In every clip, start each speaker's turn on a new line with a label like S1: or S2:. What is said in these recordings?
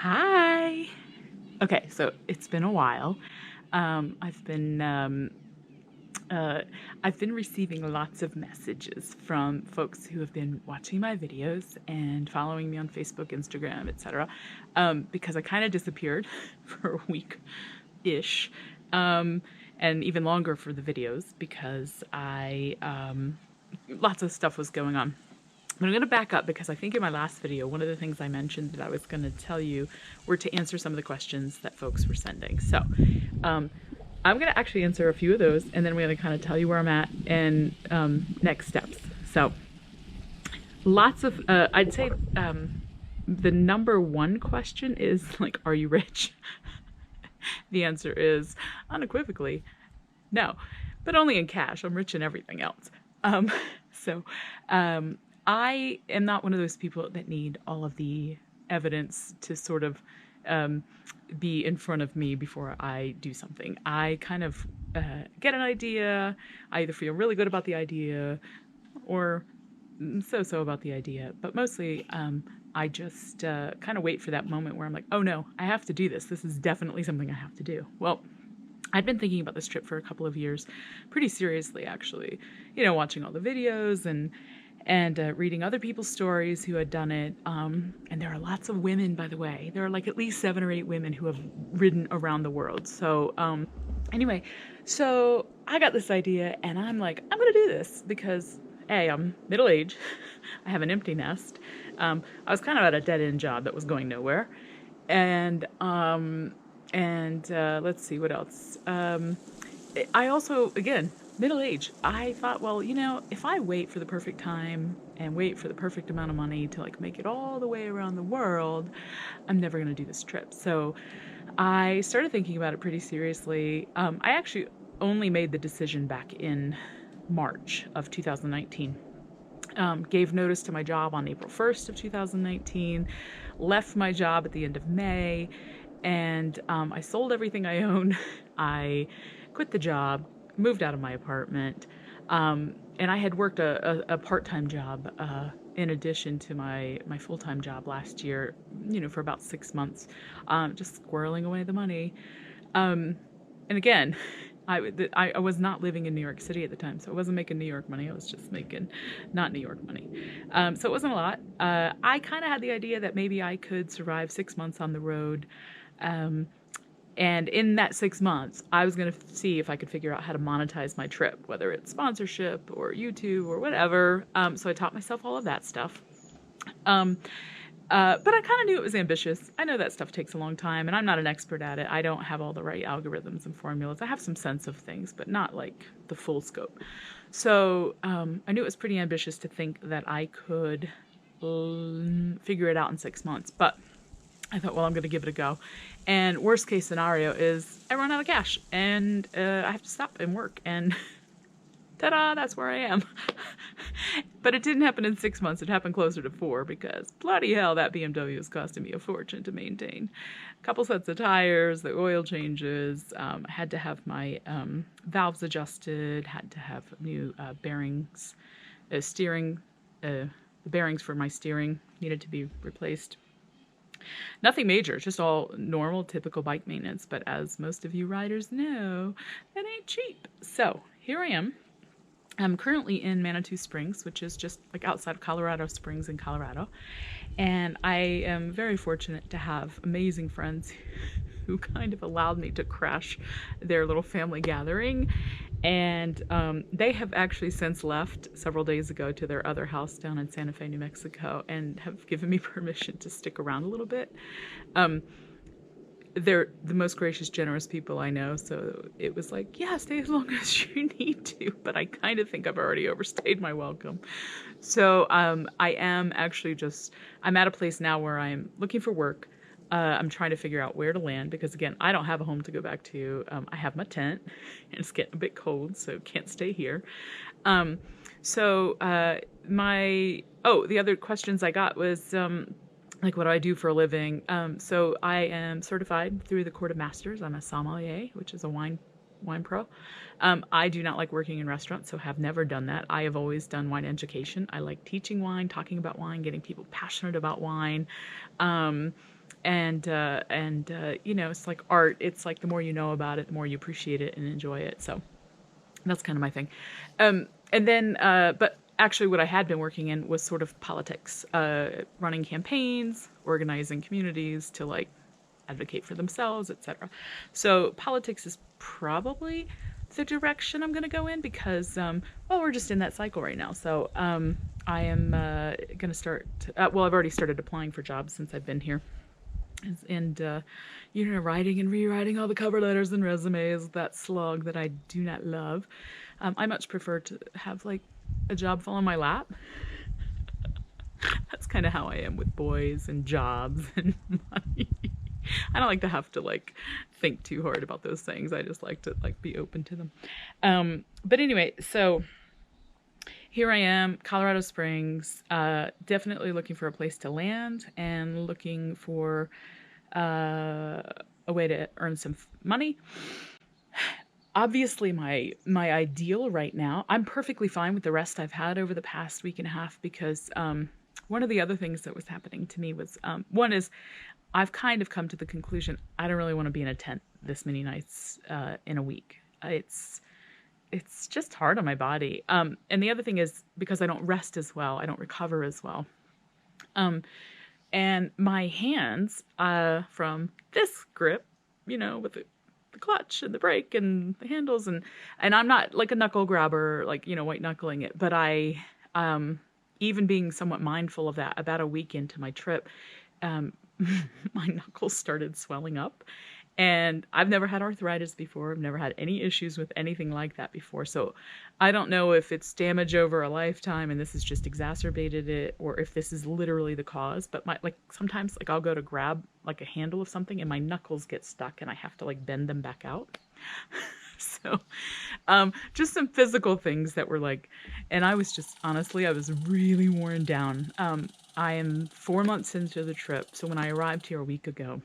S1: Hi. Okay, so it's been a while. Um, I've been um, I've been receiving lots of messages from folks who have been watching my videos and following me on Facebook, Instagram, etc. Because I kind of disappeared for a week-ish, um, and even longer for the videos because I lots of stuff was going on. But I'm going to back up because I think in my last video, one of the things I mentioned that I was going to tell you were to answer some of the questions that folks were sending. So um, I'm going to actually answer a few of those, and then I'm going to kind of tell you where I'm at and next steps. So lots of, I'd say the number one question is like, are you rich? The answer is unequivocally no, but only in cash. I'm rich in everything else. Um, so I am not one of those people that need all of the evidence to sort of um, be in front of me before I do something. I kind of get an idea. I either feel really good about the idea or so about the idea, but mostly I just kind of wait for that moment where I'm like, oh no, I have to do this. This is definitely something I have to do. Well, I'd been thinking about this trip for a couple of years, pretty seriously, actually. You know, watching all the videos and reading other people's stories who had done it. And there are lots of women, by the way. There are like at least 7 or 8 women who have ridden around the world. So anyway, so I got this idea, and I'm like, I'm gonna do this because A, I'm middle aged. I have an empty nest. I was kind of at a dead end job that was going nowhere, and let's see what else. I also, again, middle age. I thought, well, you know, if I wait for the perfect time and wait for the perfect amount of money to like make it all the way around the world, I'm never going to do this trip. So I started thinking about it pretty seriously. I actually only made the decision back in March of 2019. Gave notice to my job on April 1st of 2019, left my job at the end of May, and I sold everything I owned. I quit the job, moved out of my apartment, and I had worked a part-time job in addition to my full-time job last year, you know, for about 6 months, just squirreling away the money. And again, I was not living in New York City at the time, so I wasn't making New York money. I was just making not New York money. So it wasn't a lot. I kind of had the idea that maybe I could survive 6 months on the road. And in that 6 months, I was going to see if I could figure out how to monetize my trip, whether it's sponsorship or YouTube or whatever. So I taught myself all of that stuff. But I kind of knew it was ambitious. I know that stuff takes a long time, and I'm not an expert at it. I don't have all the right algorithms and formulas. I have some sense of things, but not like the full scope. So I knew it was pretty ambitious to think that I could figure it out in 6 months. But I thought, well, I'm going to give it a go. And worst case scenario is I run out of cash, and I have to stop and work, and ta-da, that's where I am. But it didn't happen in 6 months. It happened closer to 4 because bloody hell, that BMW is costing me a fortune to maintain. A couple sets of tires, the oil changes. I had to have my valves adjusted, had to have new bearings, steering, the bearings for my steering needed to be replaced. Nothing major, just all normal, typical bike maintenance. But as most of you riders know, that ain't cheap. So here I am. I'm currently in Manitou Springs, which is just like outside of Colorado Springs in Colorado. And I am very fortunate to have amazing friends who kind of allowed me to crash their little family gathering. And they have actually since left several days ago to their other house down in Santa Fe, New Mexico, and have given me permission to stick around a little bit. They're the most gracious, generous people I know, so it was like, yeah, stay as long as you need to, but I kind of think I've already overstayed my welcome. So I am actually I'm at a place now where I'm looking for work. I'm trying to figure out where to land because, again, I don't have a home to go back to. I have my tent, and it's getting a bit cold, so can't stay here. The other questions I got was, like, what do I do for a living? So I am certified through the Court of Masters. I'm a sommelier, which is a wine pro. I do not like working in restaurants, so have never done that. I have always done wine education. I like teaching wine, talking about wine, getting people passionate about wine. it's like art. It's like the more you know about it, the more you appreciate it and enjoy it. So that's kind of my thing. But actually, what I had been working in was sort of politics, running campaigns, organizing communities to like advocate for themselves, etc. So politics is probably the direction I'm going to go in because, well, we're just in that cycle right now. So I am going to start. Well, I've already started applying for jobs since I've been here. And writing and rewriting all the cover letters and resumes, that slog that I do not love. I much prefer to have like a job fall on my lap. That's kind of how I am with boys and jobs and money. I don't like to have to like think too hard about those things. I just like to like be open to them. But anyway, so here I am, Colorado Springs, definitely looking for a place to land and looking for a way to earn some money. Obviously, my ideal right now, I'm perfectly fine with the rest I've had over the past week and a half because one of the other things that was happening to me was, one is I've kind of come to the conclusion I don't really want to be in a tent this many nights in a week. It's just hard on my body. And the other thing is because I don't rest as well, I don't recover as well. And my hands, from this grip, with the clutch and the brake and the handles, and I'm not like a knuckle grabber, like, white knuckling it, but I, even being somewhat mindful of that, about a week into my trip, my knuckles started swelling up. And I've never had arthritis before. I've never had any issues with anything like that before. So I don't know if it's damage over a lifetime and this has just exacerbated it, or if this is literally the cause. But sometimes I'll go to grab like a handle of something and my knuckles get stuck and I have to like bend them back out. So just some physical things that were like, and I was just, honestly, I was really worn down. I am 4 months into the trip. So when I arrived here a week ago,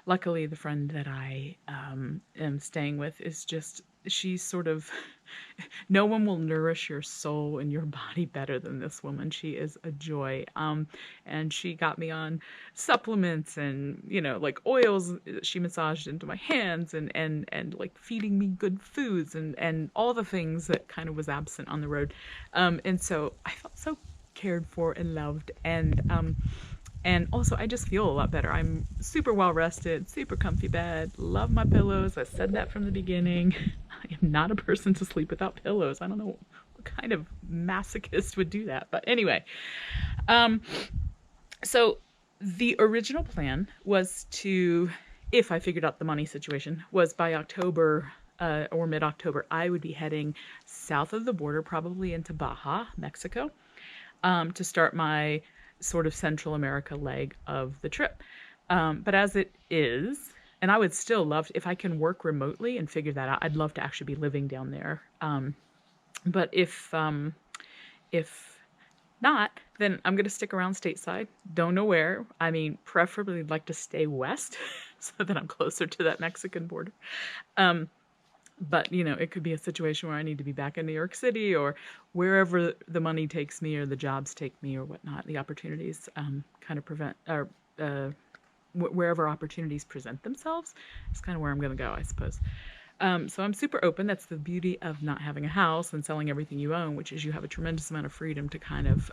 S1: luckily the friend that I am staying with is just, she's sort of, no one will nourish your soul and your body better than this woman. She is a joy. And she got me on supplements and, like oils she massaged into my hands and like feeding me good foods and all the things that kind of was absent on the road. And so I felt so cared for and loved. And also, I just feel a lot better. I'm super well rested, super comfy bed, love my pillows. I said that from the beginning. I am not a person to sleep without pillows. I don't know what kind of masochist would do that. But anyway, so the original plan was to, if I figured out the money situation, was by October or mid-October, I would be heading south of the border, probably into Baja, Mexico, to start my sort of Central America leg of the trip. But as it is, and I would still love to, if I can work remotely and figure that out, I'd love to actually be living down there. But if not, then I'm going to stick around stateside. Don't know where. I mean, preferably I'd like to stay west so that I'm closer to that Mexican border. But, it could be a situation where I need to be back in New York City or wherever the money takes me or the jobs take me or whatnot. The opportunities wherever opportunities present themselves is kind of where I'm going to go, I suppose. So I'm super open. That's the beauty of not having a house and selling everything you own, which is you have a tremendous amount of freedom to kind of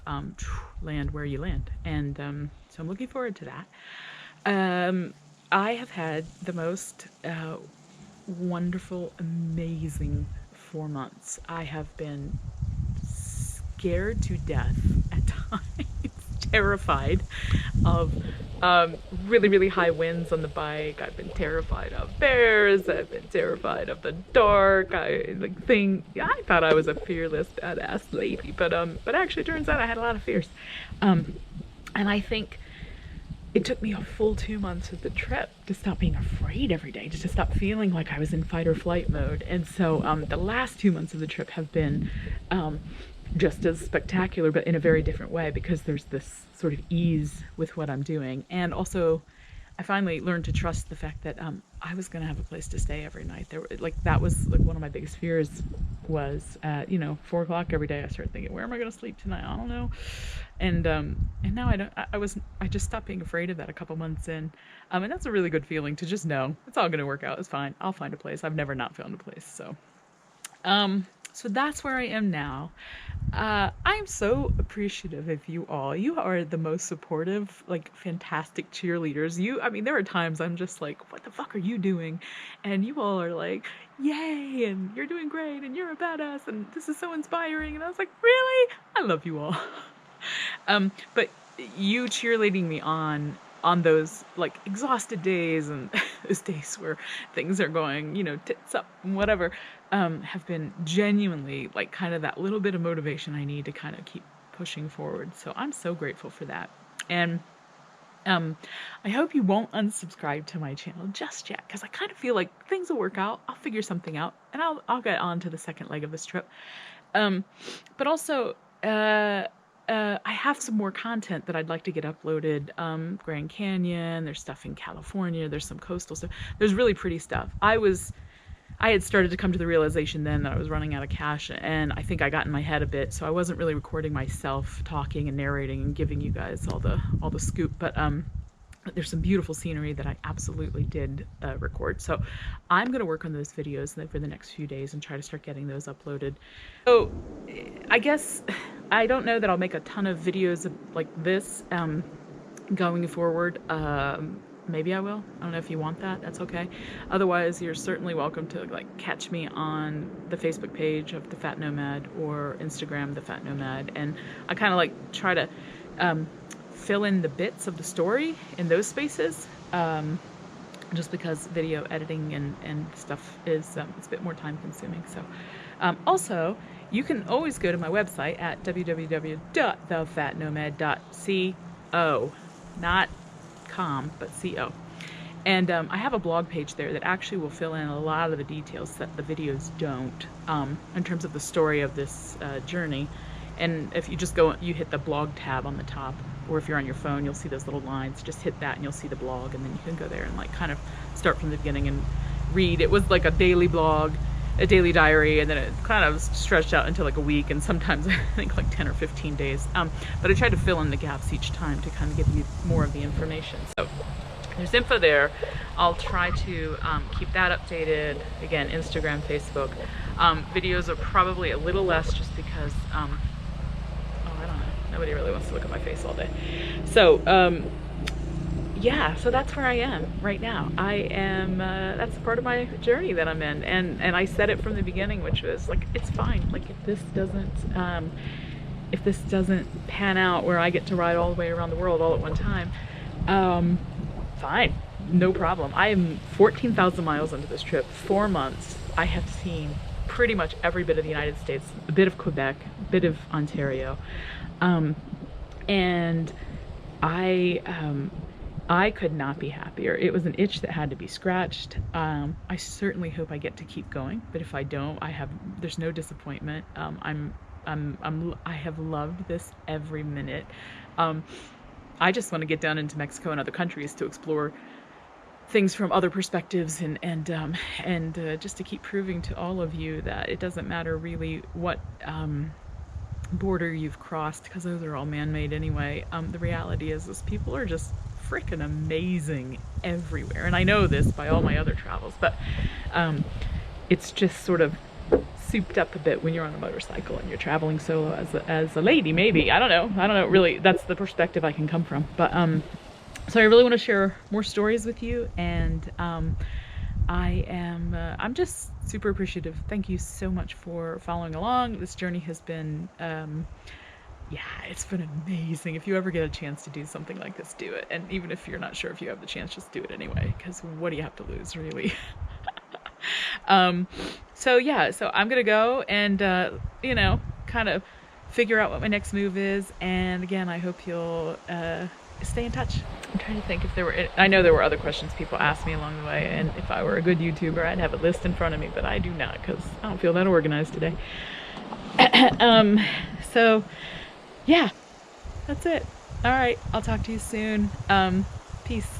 S1: land where you land. And so I'm looking forward to that. I have had the most wonderful, amazing 4 months. I have been scared to death at times, terrified of really, really high winds on the bike. I've been terrified of bears. I've been terrified of the dark. I thought I was a fearless, badass lady, but actually it turns out I had a lot of fears. And I think it took me a full 2 months of the trip to stop being afraid every day, just to stop feeling like I was in fight or flight mode. And so the last 2 months of the trip have been just as spectacular, but in a very different way, because there's this sort of ease with what I'm doing. And also, I finally learned to trust the fact that I was gonna have a place to stay every night. That was like one of my biggest fears was at 4 o'clock every day. I started thinking, where am I gonna sleep tonight? I don't know. And now I don't. I just stopped being afraid of that a couple months in, and that's a really good feeling to just know it's all gonna work out. It's fine. I'll find a place. I've never not found a place. So that's where I am now. I'm so appreciative of you all. You are the most supportive, like fantastic cheerleaders. I mean, there are times I'm just like, what the fuck are you doing? And you all are like, yay, and you're doing great, and you're a badass, and this is so inspiring. And I was like, really? I love you all. But you cheerleading me on those like exhausted days and those days where things are going, tits up and whatever, have been genuinely like kind of that little bit of motivation I need to kind of keep pushing forward. So I'm so grateful for that. And I hope you won't unsubscribe to my channel just yet, because I kind of feel like things will work out. I'll figure something out, and I'll get on to the second leg of this trip. But also, I have some more content that I'd like to get uploaded. Grand Canyon, there's stuff in California, there's some coastal stuff. There's really pretty stuff. I had started to come to the realization then that I was running out of cash, and I think I got in my head a bit, so I wasn't really recording myself talking and narrating and giving you guys all the scoop. But there's some beautiful scenery that I absolutely did record. So I'm going to work on those videos for the next few days and try to start getting those uploaded. So I guess I don't know that I'll make a ton of videos like this going forward. Maybe I will. I don't know if you want that. That's okay. Otherwise, you're certainly welcome to like catch me on the Facebook page of The Fat Nomad or Instagram, The Fat Nomad. And I kind of like try to fill in the bits of the story in those spaces, just because video editing and stuff is it's a bit more time consuming. So also, you can always go to my website at www.thefatnomad.co, not com, but co. And I have a blog page there that actually will fill in a lot of the details that the videos don't, in terms of the story of this journey. And if you just go, you hit the blog tab on the top, or if you're on your phone, you'll see those little lines. Just hit that and you'll see the blog, and then you can go there and like kind of start from the beginning and read. It was like a daily blog, a daily diary, and then it kind of stretched out into like a week, and sometimes I think like 10 or 15 days. But I tried to fill in the gaps each time to kind of give you more of the information. So there's info there. I'll try to keep that updated. Again, Instagram, Facebook. Videos are probably a little less just because, I don't know. Nobody really wants to look at my face all day. So, yeah, so that's where I am right now. I am, that's part of my journey that I'm in. And I said it from the beginning, which was like, it's fine. Like if this doesn't pan out where I get to ride all the way around the world all at one time, fine, no problem. I am 14,000 miles into this trip, 4 months. I have seen pretty much every bit of the United States, a bit of Quebec, a bit of Ontario. And I could not be happier. It was an itch that had to be scratched. I certainly hope I get to keep going, but if I don't, there's no disappointment. I have loved this every minute. I just want to get down into Mexico and other countries to explore things from other perspectives and just to keep proving to all of you that it doesn't matter really what border you've crossed, because those are all man-made anyway. The reality is people are just freaking amazing everywhere, and I know this by all my other travels, but it's just sort of souped up a bit when you're on a motorcycle and you're traveling solo as a lady. Maybe I don't know really, that's the perspective I can come from. But so I really want to share more stories with you, and I'm just super appreciative. Thank you so much for following along. This journey has been yeah, it's been amazing. If you ever get a chance to do something like this, do it. And even if you're not sure if you have the chance, just do it anyway, because what do you have to lose, really? So yeah, so I'm gonna go and kind of figure out what my next move is. And again, I hope you'll stay in touch. I'm trying to think if I know there were other questions people asked me along the way, and if I were a good YouTuber, I'd have a list in front of me, but I do not, because I don't feel that organized today. So yeah, that's it. All right, I'll talk to you soon. Peace.